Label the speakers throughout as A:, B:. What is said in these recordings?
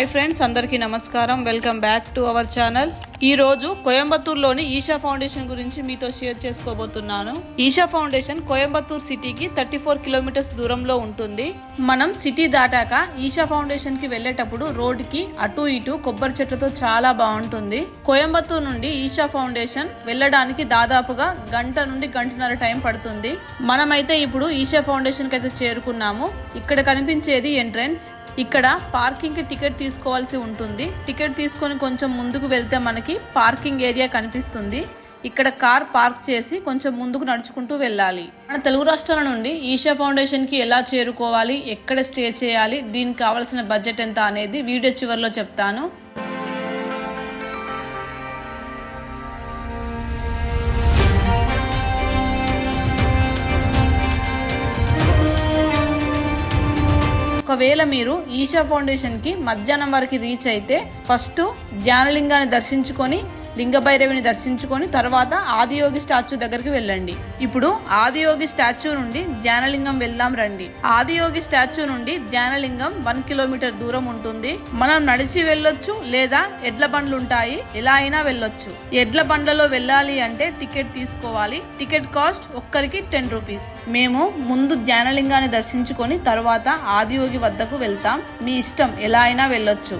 A: Hi friends, అందరికీ నమస్కారం. Welcome back to our channel. ఈ రోజు కోయంబత్తూరులోని ఈషా ఫౌండేషన్ గురించి మీతో షేర్ చేసుకోబోతున్నాను. ఈషా ఫౌండేషన్ కోయంబత్తూరు సిటీకి 34 కిలోమీటర్స్ దూరంలో ఉంటుంది. మనం సిటీ దాటాక ఈషా ఫౌండేషన్ కి వెళ్లేటప్పుడు రోడ్డుకి అటు ఇటు కొబ్బరి చెట్లతో చాలా బాగుంటుంది. కోయంబత్తూరు నుండి ఈషా ఫౌండేషన్ వెళ్ళడానికి దాదాపుగా గంట నుండి గంటన్నర టైం పడుతుంది. మనమైతే ఇప్పుడు ఈషా ఫౌండేషన్ కి అయితే చేరుకున్నాము. ఇక్కడ కనిపించేది ఎంట్రన్స్. ఇక్కడ పార్కింగ్ కి టికెట్ తీసుకోవాల్సి ఉంటుంది. టికెట్ తీసుకొని కొంచెం ముందుకు వెళ్తే మనకి పార్కింగ్ ఏరియా కనిపిస్తుంది. ఇక్కడ కార్ పార్క్ చేసి కొంచెం ముందుకు నడుచుకుంటూ వెళ్ళాలి. మన తెలుగు రాష్ట్రాల నుండి ఈషా ఫౌండేషన్ కి ఎలా చేరుకోవాలి, ఎక్కడ స్టే చేయాలి, దీనికి కావాల్సిన బడ్జెట్ ఎంత అనేది వీడియో చివరిలో చెప్తాను. ఒకవేళ మీరు ఈషా ఫౌండేషన్ కి మధ్యాహ్నం వరకు రీచ్ అయితే ఫస్ట్ ధ్యానలింగాన్ని దర్శించుకొని లింగభైరవిని దర్శించుకొని తర్వాత ఆదియోగి స్టాచ్యూ దగ్గరికి వెళ్ళండి. ఇప్పుడు ఆదియోగి స్టాచ్యూ నుండి ధ్యానలింగం వెళ్దాం రండి. ఆదియోగి స్టాచ్యూ నుండి ధ్యానలింగం 1 కిలోమీటర్ దూరం ఉంటుంది. మనం నడిచి వెళ్ళొచ్చు లేదా ఎడ్ల బండ్లు ఉంటాయి, ఎలా అయినా వెళ్ళొచ్చు. ఎడ్ల బండ్లలో వెళ్ళాలి అంటే టికెట్ తీసుకోవాలి. టికెట్ కాస్ట్ ఒక్కరికి 10 రూపీస్. మేము ముందు ధ్యానలింగాన్ని దర్శించుకొని తర్వాత ఆదియోగి వద్దకు వెళ్తాం. మీ ఇష్టం, ఎలా అయినా వెళ్ళొచ్చు.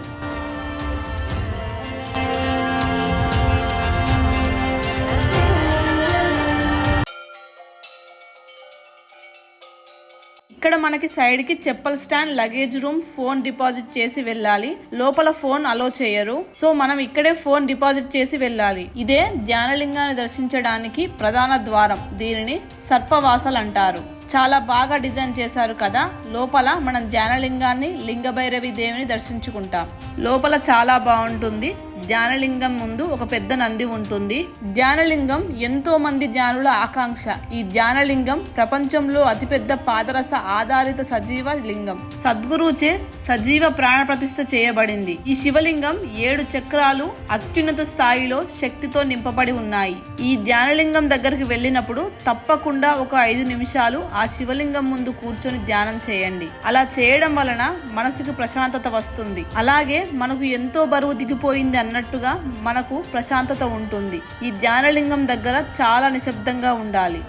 A: ఇక్కడ మనకి సైడ్ కి chappal stand, luggage room, phone deposit చేసి వెళ్ళాలి. లోపల ఫోన్ అలో చేయరు. సో మనం ఇక్కడే ఫోన్ డిపాజిట్ చేసి వెళ్ళాలి. ఇదే ధ్యానలింగాన్ని దర్శించడానికి ప్రధాన ద్వారం. దీనిని సర్పవాసల్ అంటారు. చాలా బాగా డిజైన్ చేశారు కదా. లోపల మనం ధ్యానలింగాన్ని, లింగభైరవి దేవిని దర్శించుకుంటాం. లోపల చాలా బాగుంటుంది. ధ్యానలింగం ముందు ఒక పెద్ద నంది ఉంటుంది. ధ్యానలింగం ఎంతో మంది ధ్యానుల ఆకాంక్ష. ఈ ధ్యానలింగం ప్రపంచంలో అతిపెద్ద పాదరస ఆధారిత సజీవ లింగం. సద్గురుచే సజీవ ప్రాణ ప్రతిష్ఠ చేయబడింది. ఈ శివలింగం 7 చక్రాలు అత్యున్నత స్థాయిలో శక్తితో నింపబడి ఉన్నాయి. ఈ ధ్యానలింగం దగ్గరికి వెళ్ళినప్పుడు తప్పకుండా ఒక 5 నిమిషాలు ఆ శివలింగం ముందు కూర్చొని ధ్యానం చేయండి. అలా చేయడం వలన మనసుకు ప్రశాంతత వస్తుంది. అలాగే మనకు ఎంతో బరువు దిగిపోయింది అన్నట్టుగా మనకు ప్రశాంతత ఉంటుంది. ఈ ధ్యానలింగం దగ్గర చాలా నిశ్శబ్దంగా ఉండాలి.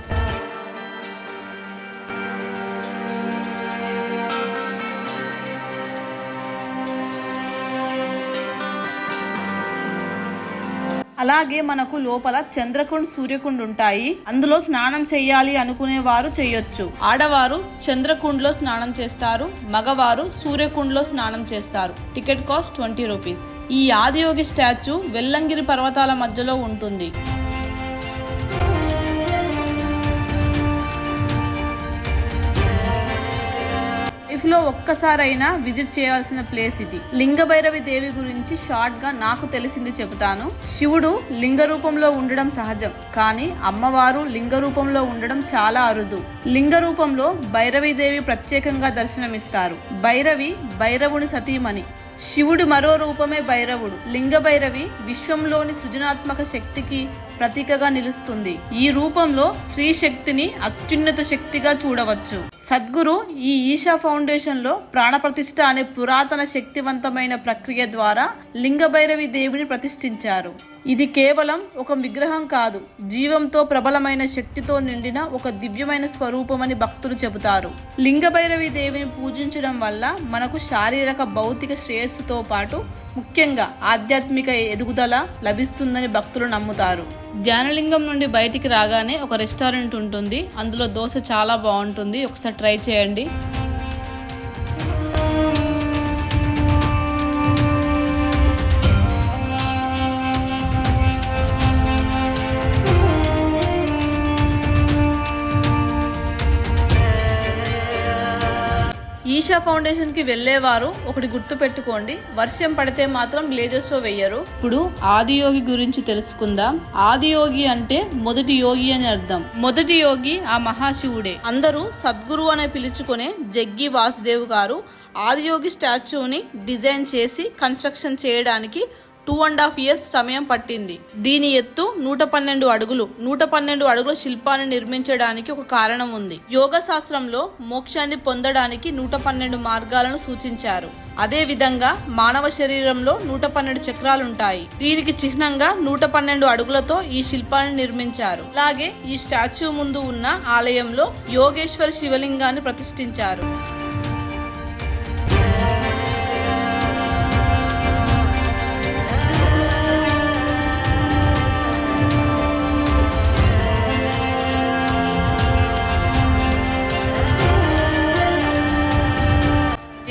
A: అలాగే మనకు లోపల చంద్రకుండ్, సూర్యకుండ్ ఉంటాయి. అందులో స్నానం చేయాలి అనుకునే వారు చేయొచ్చు. ఆడవారు చంద్రకుండ్ లో స్నానం చేస్తారు, మగవారు సూర్యకుండ్ లో స్నానం చేస్తారు. Ticket cost 20 rupees. ఈ ఆదియోగి స్టాచ్యూ వెల్లంగిరి పర్వతాల మధ్యలో ఉంటుంది. లో ఒక్కసారైనా విజిట్ చేయాల్సిన ప్లేస్ ఇది. లింగభైరవి దేవి గురించి షార్ట్ గా నాకు తెలిసింది చెబుతాను. శివుడు లింగ రూపంలో ఉండడం సహజం, కానీ అమ్మవారు లింగ రూపంలో ఉండడం చాలా అరుదు. లింగ రూపంలో భైరవి దేవి ప్రత్యేకంగా దర్శనమిస్తారు. భైరవి భైరవుని సతీమణి. శివుడి మరో రూపమే భైరవుడు. లింగభైరవి విశ్వంలోని సృజనాత్మక శక్తికి ప్రతీకగా నిలుస్తుంది. ఈ రూపంలో స్త్రీ శక్తిని అత్యున్నత శక్తిగా చూడవచ్చు. సద్గురు ఈ ఈషా ఫౌండేషన్ లో ప్రాణప్రతిష్ఠ అనే పురాతన శక్తివంతమైన ప్రక్రియ ద్వారా లింగభైరవి దేవిని ప్రతిష్ఠించారు. ఇది కేవలం ఒక విగ్రహం కాదు, జీవంతో ప్రబలమైన శక్తితో నిండిన ఒక దివ్యమైన స్వరూపమని భక్తులు చెబుతారు. లింగభైరవి దేవిని పూజించడం వల్ల మనకు శారీరక, భౌతిక శ్రేయస్సుతో పాటు ముఖ్యంగా ఆధ్యాత్మిక ఎదుగుదల లభిస్తుందని భక్తులు నమ్ముతారు. ధ్యానలింగం నుండి బయటికి రాగానే ఒక రెస్టారెంట్ ఉంటుంది. అందులో దోశ చాలా బాగుంటుంది. ఒకసారి ట్రై చేయండి. ఈషా ఫౌండేషన్ కి వెళ్లేవారు ఒకటి గుర్తు పెట్టుకోండి, వర్షం పడితే మాత్రం గ్లేజర్ షో వెయ్యరు. ఇప్పుడు ఆదియోగి గురించి తెలుసుకుందాం. ఆదియోగి అంటే మొదటి యోగి అని అర్థం. మొదటి యోగి ఆ మహాశివుడే. అందరూ సద్గురు అనే పిలుచుకునే జగ్గి వాసుదేవ్ గారు ఆదియోగి స్టాచ్యూని డిజైన్ చేసి కన్స్ట్రక్షన్ చేయడానికి 2.5 years సమయం పట్టింది. దీని ఎత్తు 112 అడుగులు. 112 అడుగుల శిల్పాన్ని నిర్మించడానికి ఒక కారణం ఉంది. యోగ శాస్త్రంలో మోక్షాన్ని పొందడానికి 112 మార్గాలను సూచించారు. అదే విధంగా మానవ శరీరంలో 112 చక్రాలుంటాయి. దీనికి చిహ్నంగా 112 అడుగులతో ఈ శిల్పాన్ని నిర్మించారు. అలాగే ఈ స్టాచ్యూ ముందు ఉన్న ఆలయంలో యోగేశ్వర శివలింగాన్ని ప్రతిష్ఠించారు.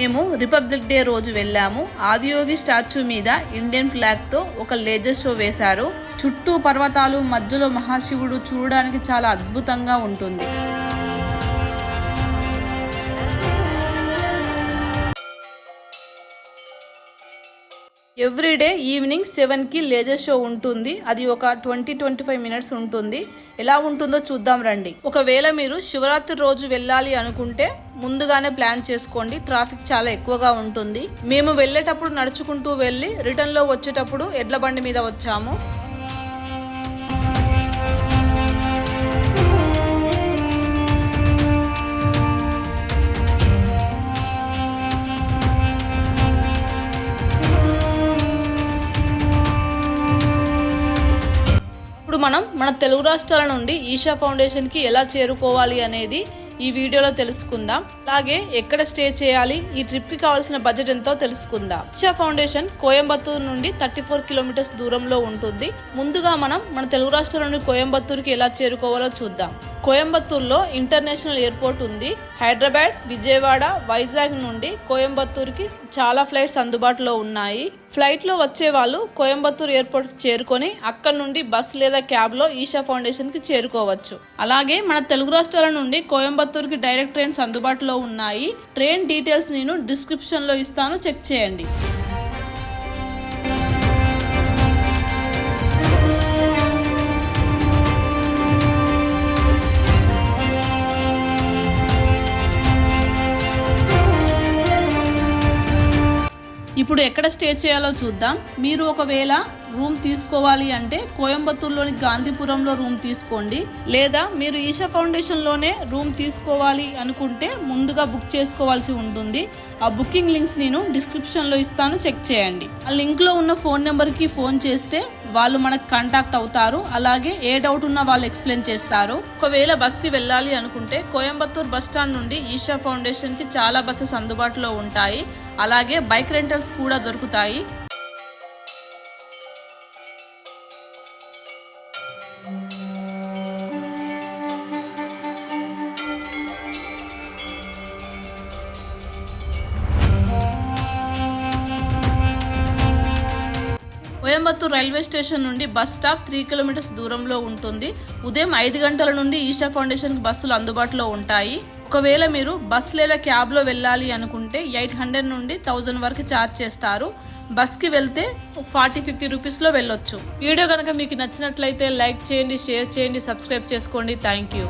A: మేము రిపబ్లిక్ డే రోజు వెళ్ళాము. ఆదియోగి స్టాచ్యూ మీద ఇండియన్ ఫ్లాగ్ తో ఒక లేజర్ షో వేశారు. చుట్టూ పర్వతాలు, మధ్యలో మహాశివుడు చూడడానికి చాలా అద్భుతంగా ఉంటుంది. ఎవ్రీడే ఈవినింగ్ 7కి లేజర్ షో ఉంటుంది. అది ఒక 20-25 మినిట్స్ ఉంటుంది. ఎలా ఉంటుందో చూద్దాం రండి. ఒకవేళ మీరు శివరాత్రి రోజు వెళ్ళాలి అనుకుంటే ముందుగానే ప్లాన్ చేసుకోండి. ట్రాఫిక్ చాలా ఎక్కువగా ఉంటుంది. మేము వెళ్ళేటప్పుడు నడుచుకుంటూ వెళ్ళి రిటర్న్ లో వచ్చేటప్పుడు ఎడ్ల బండి మీద వచ్చాము. ఇప్పుడు మనం మన తెలుగు రాష్ట్రాల నుండి ఈషా ఫౌండేషన్ కి ఎలా చేరుకోవాలి అనేది ఈ వీడియోలో తెలుసుకుందాం. అలాగే ఎక్కడ స్టే చేయాలి, ఈ ట్రిప్ కి కావాల్సిన బడ్జెట్ ఎంతో తెలుసుకుందాం. ఈషా ఫౌండేషన్ కోయంబత్తూరు నుండి 34 కిలోమీటర్స్ దూరంలో ఉంటుంది. ముందుగా మనం మన తెలుగు రాష్ట్రాల నుండి కోయంబత్తూరుకి ఎలా చేరుకోవాలో చూద్దాం. కోయంబత్తూరులో ఇంటర్నేషనల్ ఎయిర్పోర్ట్ ఉంది. హైదరాబాద్, విజయవాడ, వైజాగ్ నుండి కోయంబత్తూరుకి చాలా ఫ్లైట్స్ అందుబాటులో ఉన్నాయి. ఫ్లైట్ లో వచ్చే వాళ్ళు కోయంబత్తూరు ఎయిర్పోర్ట్ కి చేరుకొని అక్కడ నుండి బస్ లేదా క్యాబ్ లో ఈషా ఫౌండేషన్ కి చేరుకోవచ్చు. అలాగే మన తెలుగు రాష్ట్రాల నుండి కోయంబత్తూరుకి డైరెక్ట్ ట్రైన్స్ అందుబాటులో ఉన్నాయి. ట్రైన్ డీటెయిల్స్ నేను డిస్క్రిప్షన్ లో ఇస్తాను, చెక్ చేయండి. ఇప్పుడు ఎక్కడ స్టే చేయాలో చూద్దాం. మీరు ఒకవేళ రూమ్ తీసుకోవాలి అంటే కోయంబత్తూరులోని గాంధీపురంలో రూమ్ తీసుకోండి. లేదా మీరు ఈషా ఫౌండేషన్లోనే రూమ్ తీసుకోవాలి అనుకుంటే ముందుగా బుక్ చేసుకోవాల్సి ఉంటుంది. ఆ బుకింగ్ లింక్స్ నేను డిస్క్రిప్షన్లో ఇస్తాను, చెక్ చేయండి. ఆ లింక్లో ఉన్న ఫోన్ నెంబర్కి ఫోన్ చేస్తే వాళ్ళు మనకు కాంటాక్ట్ అవుతారు. అలాగే ఏ డౌట్ ఉన్నా వాళ్ళు ఎక్స్ప్లెయిన్ చేస్తారు. ఒకవేళ బస్కి వెళ్ళాలి అనుకుంటే కోయంబత్తూరు బస్ స్టాండ్ నుండి ఈషా ఫౌండేషన్కి చాలా బస్సెస్ అందుబాటులో ఉంటాయి. అలాగే బైక్ రెంటల్స్ కూడా దొరుకుతాయి. కోయంబత్తూరు రైల్వే స్టేషన్ నుండి బస్ స్టాప్ 3 కిలోమీటర్స్ దూరంలో ఉంటుంది. ఉదయం 5 గంటల నుండి ఈషా ఫౌండేషన్ బస్సులు అందుబాటులో ఉంటాయి. ఒకవేళ మీరు బస్ లేదా క్యాబ్ లో వెళ్ళాలి అనుకుంటే 800 నుండి 1000 వరకు ఛార్జ్ చేస్తారు. బస్ కి వెళ్తే 40-50 రూపీస్ లో వెళ్ళొచ్చు. వీడియో కనుక మీకు నచ్చినట్లయితే లైక్ చేయండి, షేర్ చేయండి, సబ్స్క్రైబ్ చేసుకోండి. Thank you.